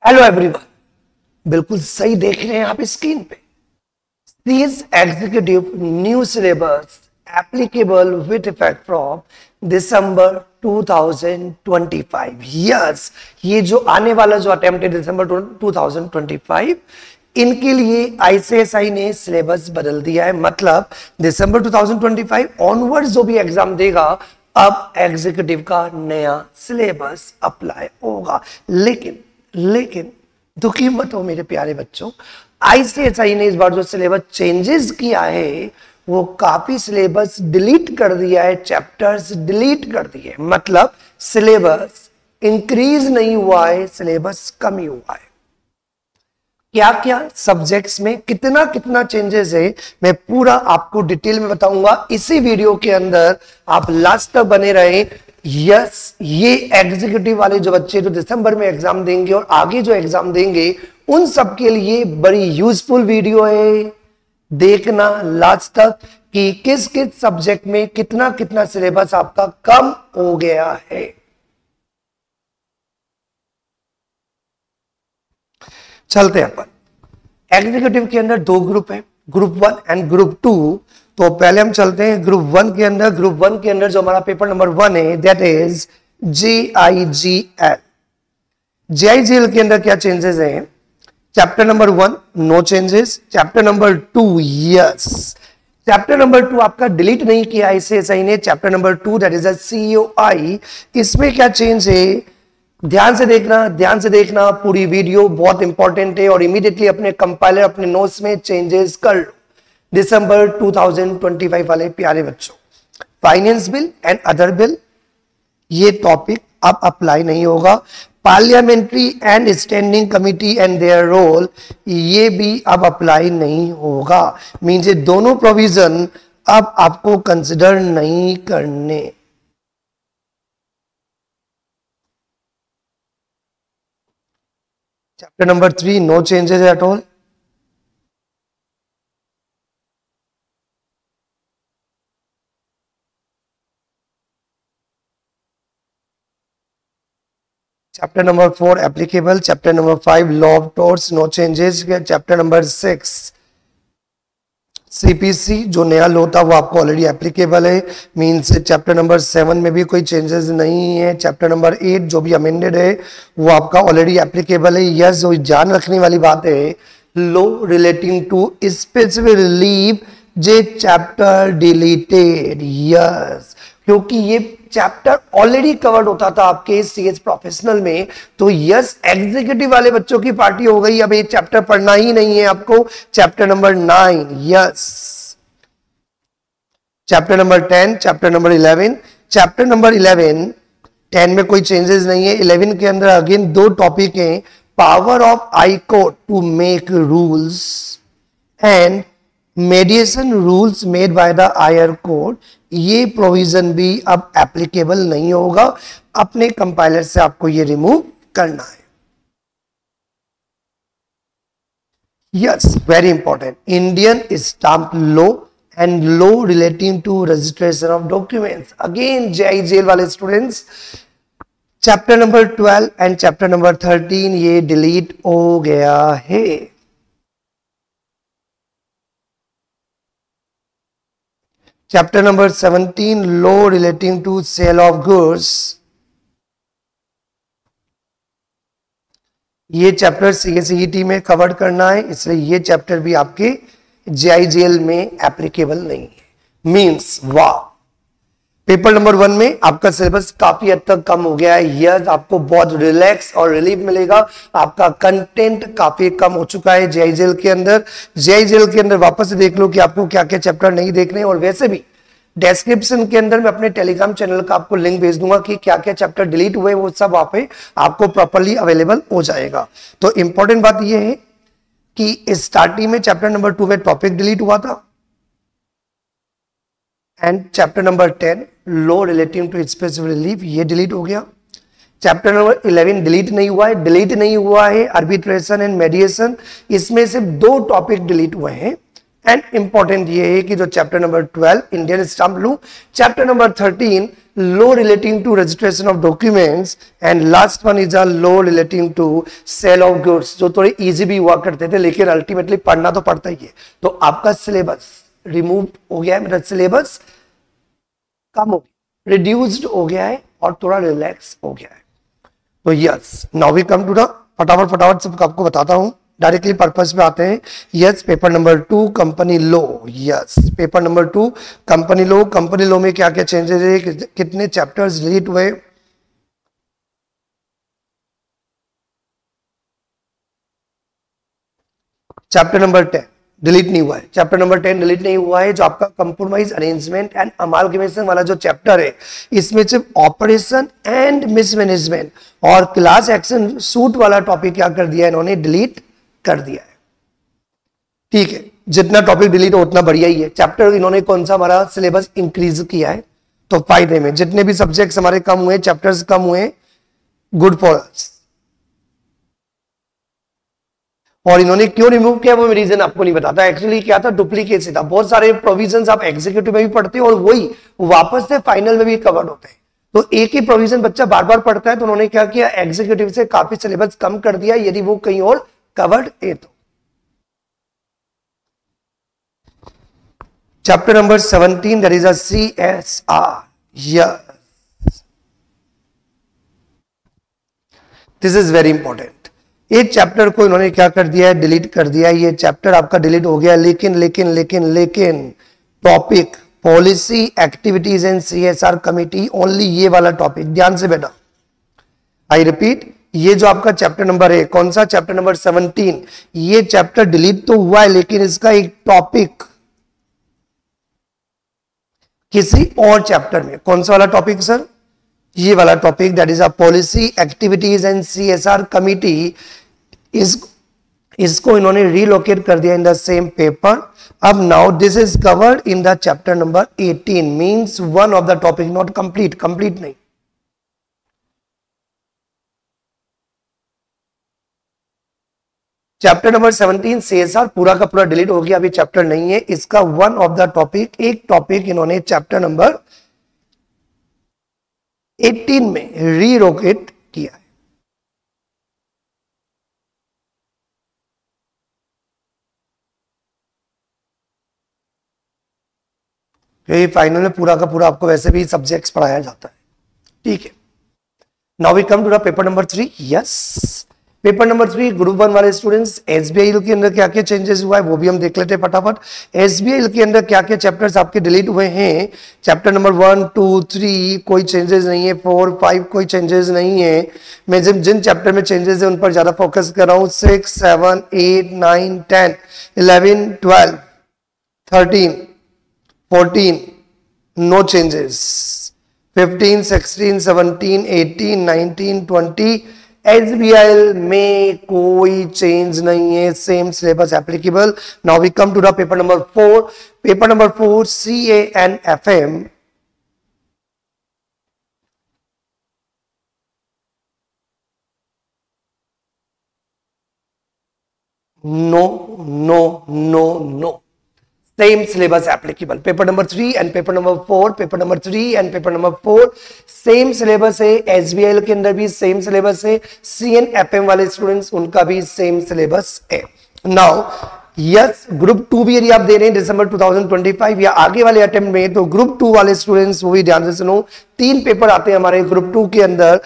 Hello everyone, बिल्कुल सही देख रहे हैं आप स्क्रीन पे। CS executive new syllabus applicable with effect from December 2025। Yes, ये जो आने वाला जो अटेम्प्ट है दिसंबर 2025, इनके लिए आईसीएसआई ने सिलेबस बदल दिया है। मतलब दिसंबर 2025 ऑनवर्ड्स जो भी एग्जाम देगा, अब एग्जीक्यूटिव का नया सिलेबस अप्लाई होगा। लेकिन दुखी मत हो मेरे प्यारे बच्चों, आईसीएसआई ने इस बार जो सिलेबस चेंजेस किया है वो काफी सिलेबस डिलीट कर दिया है, चैप्टर्स डिलीट कर दिए। मतलब सिलेबस इंक्रीज नहीं हुआ है, सिलेबस कम ही हुआ है। क्या क्या सब्जेक्ट्स में कितना चेंजेस है, मैं पूरा आपको डिटेल में बताऊंगा इसी वीडियो के अंदर। आप लास्ट तक बने रहे। यस, ये एग्जीक्यूटिव वाले जो बच्चे जो दिसंबर में एग्जाम देंगे और आगे जो एग्जाम देंगे, उन सब के लिए बड़ी यूजफुल वीडियो है। देखना लास्ट तक कि किस किस सब्जेक्ट में कितना सिलेबस आपका कम हो गया है। चलते हैं अपन। एग्जीक्यूटिव के अंदर दो ग्रुप है, ग्रुप 1 एंड ग्रुप 2। तो पहले हम चलते हैं ग्रुप 1 के अंदर। ग्रुप 1 के अंदर जो हमारा पेपर नंबर 1 है, दैट इज JIGL। JIGL के अंदर क्या चेंजेस हैं? Chapter number 1 no changes. Chapter number 2 yes, chapter number 2 आपका डिलीट नहीं किया आईसीएसआई ने। Chapter number 2 that is COI, इसमें क्या चेंज है? ध्यान से देखना पूरी वीडियो, बहुत इंपॉर्टेंट है। और इमीडिएटली अपने कंपाइलर, अपने नोट्स में चेंजेस कर लो। दिसंबर 2025 वाले प्यारे बच्चों, finance bill and other bill, ये टॉपिक अब अप्लाई नहीं होगा। Parliamentary and standing committee and their role, ये भी अब अप्लाई नहीं होगा। मींस ये दोनों प्रोविजन अब आपको कंसिडर नहीं करने। Chapter number 3 no changes at all. Chapter number 4 applicable. Chapter number 5 law of torts, no changes. Chapter number 6 CPC, जो नया लॉ था वो आपको ऑलरेडी एप्लीकेबल है। मींस चैप्टर नंबर 7 में भी कोई चेंजेस नहीं है। चैप्टर नंबर 8 जो भी अमेंडेड है वो आपका ऑलरेडी एप्लीकेबल है। यस, जो ध्यान रखने वाली बात है, law relating to specific relief, जे चैप्टर डिलीटेड। यस, क्योंकि ये चैप्टर ऑलरेडी कवर्ड होता था आपके CS प्रोफेशनल में। तो यस, एग्जीक्यूटिव वाले बच्चों की पार्टी हो गई, अब ये चैप्टर पढ़ना ही नहीं है आपको। Chapter number 9 yes, chapter number 10, chapter number 11। Chapter number 11, 10 में कोई चेंजेस नहीं है। 11 के अंदर अगेन दो टॉपिक हैं, power of high court to make rules and mediation rules made by the higher court. ये प्रोविजन भी अब एप्लीकेबल नहीं होगा। अपने कंपाइलर से आपको ये रिमूव करना है। Yes, very important, Indian stamp law and law relating to registration of documents. Again JIGL वाले students, chapter number 12 and chapter number 13 ये डिलीट हो गया है। Chapter number 17 law relating to sale of goods, ये chapter CSET में cover करना है, इसलिए ये चैप्टर भी आपके JIGL में एप्लीकेबल नहीं है। मींस वाह, पेपर नंबर 1 में आपका सिलेबस काफी हद तक कम हो गया है। यस, आपको बहुत रिलैक्स और रिलीफ मिलेगा। आपका कंटेंट काफी कम हो चुका है JIGL के अंदर। JIGL के अंदर वापस से देख लो कि आपको क्या क्या चैप्टर नहीं देखने। और वैसे भी डिस्क्रिप्शन के अंदर मैं अपने टेलीग्राम चैनल का आपको लिंक भेज दूंगा कि क्या क्या चैप्टर डिलीट हुए, वो सब वहां पे आपको प्रॉपरली अवेलेबल हो जाएगा। तो इंपॉर्टेंट बात यह है कि स्टार्टिंग में चैप्टर नंबर 2 में टॉपिक डिलीट हुआ था and chapter number 10 law relating to specific relief, ये डिलीट हो गया। चैप्टर नंबर 11 डिलीट नहीं हुआ है, आर्बिट्रेशन एंड मेडिएशन, इसमें सिर्फ 2 टॉपिक डिलीट हुए हैं एंड इंपॉर्टेंट ये है कि जो चैप्टर नंबर 12 इंडियन स्टाम्प लू, chapter number 13 law relating to registration of documents and last one is a law relating to sale of goods, जो थोड़े इजी भी हुआ करते थे लेकिन अल्टीमेटली पढ़ना तो पड़ता ही है। तो आपका सिलेबस रिमूव हो गया है, मेरा सिलेबस कम हो गया, रिड्यूस्ड हो गया है और थोड़ा रिलैक्स हो गया है। तो yes, now we come to the फटाफट सब आपको बताता हूं, डायरेक्टली पर्पस पे आते हैं। Yes, paper number 2 company law. Yes, paper number 2 company law. Company law में क्या क्या चेंजेस है, कितने चैप्टर्स डिलीट हुए। चैप्टर नंबर 10 डिलीट नहीं हुआ है, चैप्टर नंबर 10 डिलीट नहीं हुआ है। जो आपका कंप्रोमाइज अरेंजमेंट एंड अमालगमेशन वाला जो चैप्टर है, इसमें सिर्फ ऑपरेशन एंड मिसमैनेजमेंट और क्लास एक्शन सूट वाला टॉपिक क्या कर दिया इन्होंने, डिलीट कर दिया है। ठीक है, जितना टॉपिक डिलीट हो उतना बढ़िया ही है। चैप्टर इन्होंने कौन सा हमारा सिलेबस इंक्रीज किया है, तो फायदे में जितने भी सब्जेक्ट्स हमारे कम हुए, चैप्टर्स कम हुए, गुड फॉर अस। और इन्होंने क्यों रिमूव किया वो रीजन आपको नहीं बताता। एक्चुअली क्या था, डुप्लीकेसी था। बहुत सारे प्रोविजंस आप एग्जीक्यूटिव में भी पढ़ते हो और वही वापस से फाइनल में भी कवर्ड होते हैं। तो एक ही प्रोविजन बच्चा बार बार पढ़ता है, तो उन्होंने क्या किया, एग्जीक्यूटिव से काफी सिलेबस कम कर दिया यदि वो कहीं और कवर्ड है तो। Chapter number 17 that is a CSR। Yes, this is very important. एक चैप्टर को इन्होंने क्या कर दिया है, डिलीट कर दिया है। ये चैप्टर आपका डिलीट हो गया, लेकिन topic policy activities and CSR committee, only ये वाला टॉपिक ध्यान से बेटा। आई रिपीट, ये जो आपका चैप्टर नंबर है, कौन सा चैप्टर नंबर 17, ये चैप्टर डिलीट तो हुआ है लेकिन इसका एक टॉपिक किसी और चैप्टर में, कौन सा वाला टॉपिक सर, ये वाला topic that is a policy activities and CSR committee, इसको इन्होंने रीलोकेट कर दिया इन द सेम पेपर। अब now this is covered in the chapter number 18, means one of the topic, not complete नहीं। Chapter number 17 CSR पूरा का पूरा delete हो गया, अभी चैप्टर नहीं है इसका। वन ऑफ द टॉपिक, एक टॉपिक इन्होंने चैप्टर नंबर 18 में रीलोकेट किया है। क्योंकि फाइनल में पूरा का पूरा आपको वैसे भी सब्जेक्ट्स पढ़ाया जाता है। ठीक है, now we come to the paper number 3। Yes, paper number 3 group 1 वाले स्टूडेंट्स, SBI के अंदर क्या क्या चेंजेस हुआ है वो भी हम देख लेते हैं फटाफट। SBI के अंदर क्या क्या चैप्टर्स आपके डिलीट हुए हैं। चैप्टर नंबर 1, 2, 3 कोई चेंजेस नहीं है, 4, 5 कोई चेंजेस नहीं है। मैं जिन चैप्टर में चेंजेस है उन पर ज्यादा फोकस कर रहा हूँ। 6, 7, 8, 9, 10, 11, 12, 13, 14 नो चेंजेस। 15, 16, 17, 18, 19, 20 SBI में कोई चेंज नहीं है, same syllabus applicable. Now we come to the paper number 4। Paper number 4 CA and FM। No same syllabus applicable. Paper number 3 and paper number 4, paper number 3 and paper number 4 same syllabus है। SBI के अंदर भी same syllabus है। CNFM वाले students उनका भी same syllabus है। Now yes, group 2 भी यदि आप दे रहे हैं दिसंबर 2025 या आगे वाले अटेम्प्ट में, तो ग्रुप 2 वाले स्टूडेंट्स वो भी ध्यान से सुनो। 3 पेपर आते हैं हमारे ग्रुप 2 के अंदर।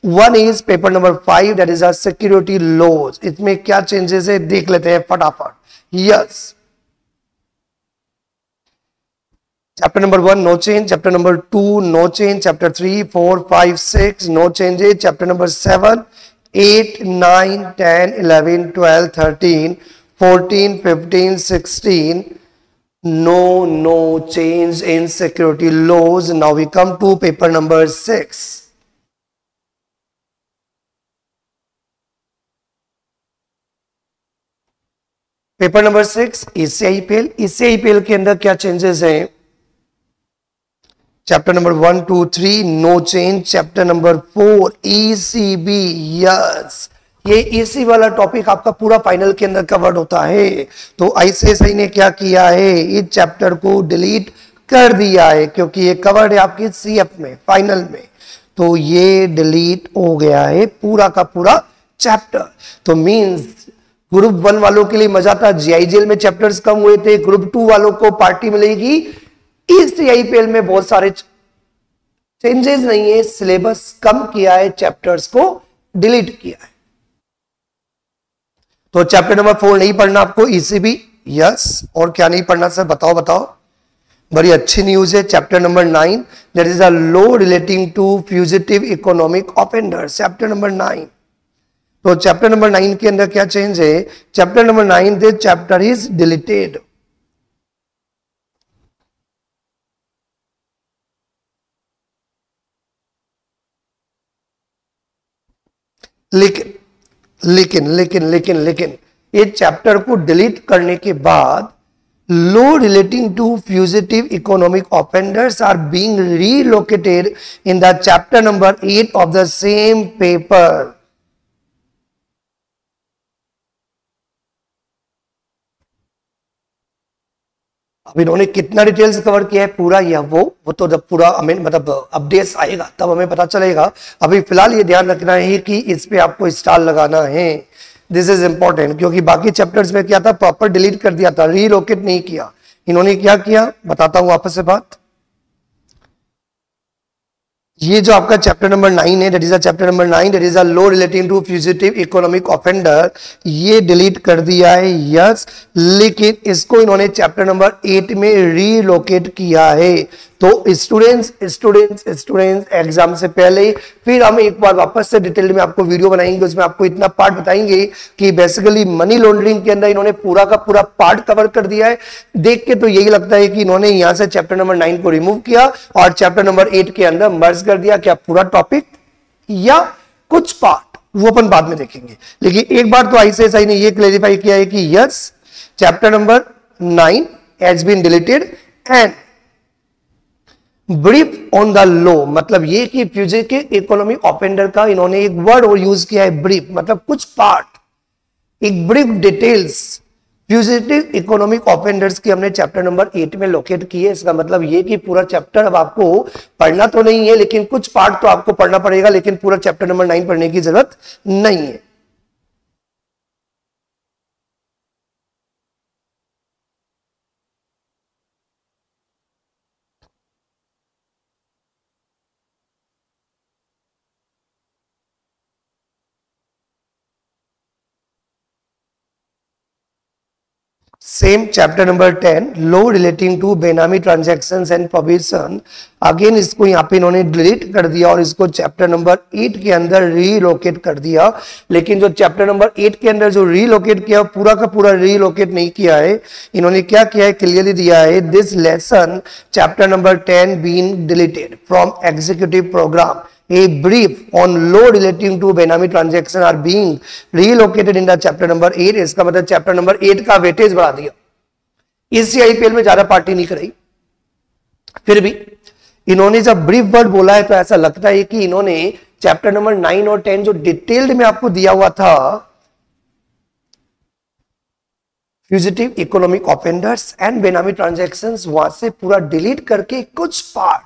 One is paper number 5 that is security laws. इसमें क्या चेंजेस है देख लेते हैं फटाफट। यस, Chapter number 1 no change, chapter number 2 no change, chapter 3, 4, 5, 6 no changes, chapter number 7, 8, 9, 10, 11, 12, 13, 14, 15, 16 no change in security laws. Now we come to paper number 6. Paper number 6 ECIPL। ECIPL के अंदर क्या चेंजेस हैं। Chapter number 1, 2, 3 no change. Chapter number 4 ECB। Yes, ये इसी वाला topic आपका पूरा final के अंदर कवर्ड होता है। तो आईसीएसआई ने क्या किया है, इस चैप्टर को डिलीट कर दिया है क्योंकि ये कवर्ड है आपकी सीएफ में फाइनल में, तो ये डिलीट हो गया है पूरा का पूरा चैप्टर। तो मींस ग्रुप 1 वालों के लिए मजा था, जीआईजीएल में चैप्टर्स कम हुए थे, ग्रुप 2 वालों को पार्टी मिलेगी। इस आईपीएल में बहुत सारे चेंजेस नहीं है, सिलेबस कम किया है, चैप्टर्स को डिलीट किया है। तो चैप्टर नंबर 4 नहीं पढ़ना आपको, ईसीबी यस, और क्या नहीं पढ़ना सर बताओ बताओ। बड़ी अच्छी न्यूज है, chapter number 9 that is a law relating to fugitive economic offenders, chapter number 9। तो चैप्टर नंबर 9 के अंदर क्या चेंज है, chapter number 9 this chapter is deleted. लेकिन लेकिन लेकिन लेकिन लेकिन ये चैप्टर को डिलीट करने के बाद law relating to fugitive economic offenders are being relocated in the chapter number 8 of the same paper. अब इन्होंने कितना डिटेल्स कवर किया है पूरा या वो तो जब पूरा हमें मतलब अपडेट्स आएगा तब हमें पता चलेगा। अभी फिलहाल ये ध्यान रखना है कि इस पे आपको स्टार लगाना है, दिस इज इंपॉर्टेंट, क्योंकि बाकी चैप्टर्स में क्या था, प्रॉपर डिलीट कर दिया था, रीलोकेट नहीं किया। इन्होंने क्या किया बताता हूं वापस से बात। ये जो आपका चैप्टर नंबर 9 है, that is a chapter number 9 that is a law relating to fugitive economic offender, ये डिलीट कर दिया है यस, लेकिन इसको इन्होंने चैप्टर नंबर 8 में रीलोकेट किया है। तो स्टूडेंट्स स्टूडेंट्स स्टूडेंट्स एग्जाम से पहले फिर हम एक बार वापस से डिटेल में आपको वीडियो बनाएंगे, उसमें आपको इतना पार्ट बताएंगे कि बेसिकली मनी लॉन्ड्रिंग के अंदर इन्होंने पूरा का पूरा पार्ट कवर कर दिया है। देख के तो यही लगता है कि इन्होंने यहां से चैप्टर नंबर 9 को रिमूव किया और चैप्टर नंबर 8 के अंदर मर्ज कर दिया, क्या पूरा टॉपिक या कुछ पार्ट, वो अपन बाद में देखेंगे। लेकिन एक बार तो आईसीएसआई ने ये क्लेरिफाई किया है कि yes chapter number 9 has been deleted and brief on the law, मतलब ये कि फ्यूजिटिव इकोनॉमिक ऑफेंडर का इन्होंने एक वर्ड और यूज किया है ब्रीफ, मतलब कुछ पार्ट, एक brief details fugitive economic offenders की हमने चैप्टर नंबर 8 में लोकेट की है। इसका मतलब ये कि पूरा चैप्टर अब आपको पढ़ना तो नहीं है, लेकिन कुछ पार्ट तो आपको पढ़ना पड़ेगा, लेकिन पूरा चैप्टर नंबर 9 पढ़ने की जरूरत नहीं है। Same chapter number 10 law relating to benami transactions and provision, again इसको यहाँ पे इन्होंने डिलीट कर दिया और इसको चैप्टर नंबर 8 के अंदर रीलोकेट कर दिया। लेकिन जो चैप्टर नंबर 8 के अंदर जो रीलोकेट किया पूरा का पूरा रीलोकेट नहीं किया है, इन्होंने क्या किया है क्लियरली दिया है, this lesson chapter number 10 been deleted from executive program, a brief on law relating to Benami transaction are being relocated in the chapter number 8। इसका मतलब चैप्टर नंबर 8 का वेटेज बढ़ा दिया। इसी आईपीएल में ज्यादा पार्टी नहीं कराई, फिर भी इन्होंने जब ब्रीफ वर्ड बोला है तो ऐसा लगता है कि इन्होंने चैप्टर नंबर 9 और 10 जो डिटेल्ड में आपको दिया हुआ था फ्यूजिटिव इकोनॉमिक ऑफेंडर्स एंड बेनामी ट्रांजैक्शंस, वहां से पूरा डिलीट करके कुछ पार्ट,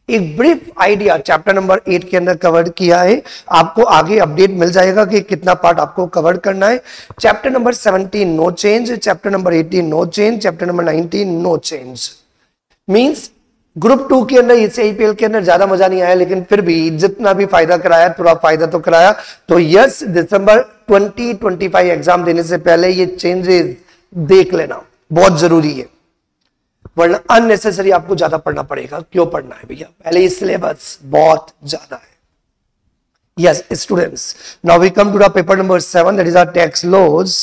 एक ब्रीफ आइडिया चैप्टर नंबर 8 के अंदर कवर किया है। आपको आगे अपडेट मिल जाएगा कि कितना पार्ट आपको कवर करना है। Chapter number 17 no change, chapter number 18 no change, chapter number 19 no change. Means group 2 के अंदर इस आईपीएल के अंदर ज्यादा मजा नहीं आया, लेकिन फिर भी जितना भी फायदा कराया थोड़ा फायदा तो कराया। तो यस दिसंबर 2025 एग्जाम देने से पहले ये चेंजेस देख लेना बहुत जरूरी है, वरना अननेसेसरी आपको ज्यादा पढ़ना पड़ेगा। क्यों पढ़ना है भैया, पहले ही सिलेबस बहुत ज्यादा है। Yes students, now we come to the paper number 7 that is our tax laws.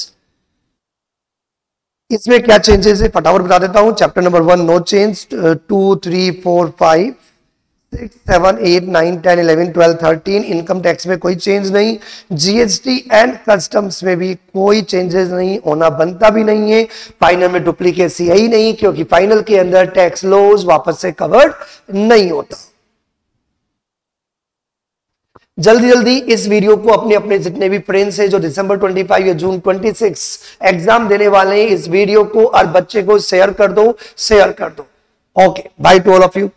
इसमें क्या चेंजेस है फटाफट बता देता हूं। Chapter number 1 no change, 2 3 4 5 6 7 8 9 10 11 12 13 income tax में कोई चेंज नहीं, जीएसटी एंड कस्टम्स में भी कोई चेंजेस नहीं, होना बनता भी नहीं है। फाइनल में डुप्लीकेसी है ही नहीं, क्योंकि फाइनल के अंदर टैक्स लॉज वापस से कवर्ड नहीं होता। जल्दी जल्दी इस वीडियो को अपने अपने जितने भी फ्रेंड्स हैं जो दिसंबर 25 या जून 26 एग्जाम देने वाले हैं, इस वीडियो को और बच्चे को शेयर कर दो, शेयर कर दो। Okay, by two all of you.